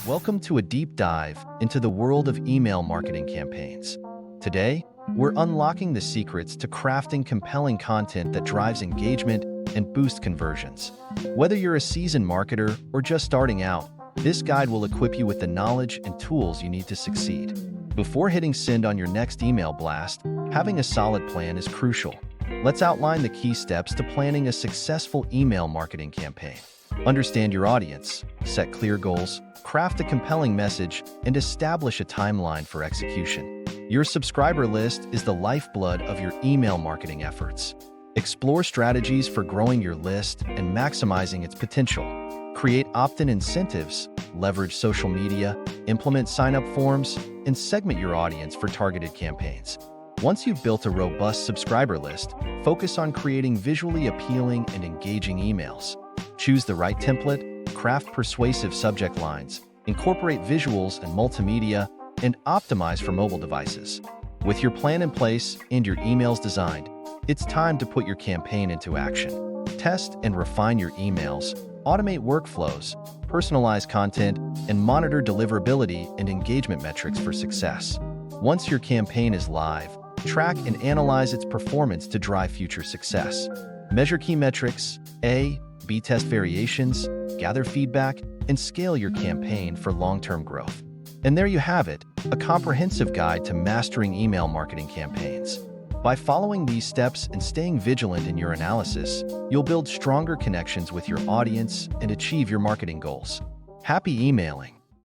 Welcome to a deep dive into the world of email marketing campaigns. Today, we're unlocking the secrets to crafting compelling content that drives engagement and boosts conversions. Whether you're a seasoned marketer or just starting out, this guide will equip you with the knowledge and tools you need to succeed. Before hitting send on your next email blast, having a solid plan is crucial. Let's outline the key steps to planning a successful email marketing campaign. Understand your audience, set clear goals, craft a compelling message, and establish a timeline for execution. Your subscriber list is the lifeblood of your email marketing efforts. Explore strategies for growing your list and maximizing its potential. Create opt-in incentives, leverage social media, implement sign-up forms, and segment your audience for targeted campaigns. Once you've built a robust subscriber list, focus on creating visually appealing and engaging emails. Choose the right template, craft persuasive subject lines, incorporate visuals and multimedia, and optimize for mobile devices. With your plan in place and your emails designed, it's time to put your campaign into action. Test and refine your emails, automate workflows, personalize content, and monitor deliverability and engagement metrics for success. Once your campaign is live, track and analyze its performance to drive future success. Measure key metrics, A/B test variations, gather feedback, and scale your campaign for long-term growth. And there you have it, a comprehensive guide to mastering email marketing campaigns. By following these steps and staying vigilant in your analysis, you'll build stronger connections with your audience and achieve your marketing goals. Happy emailing!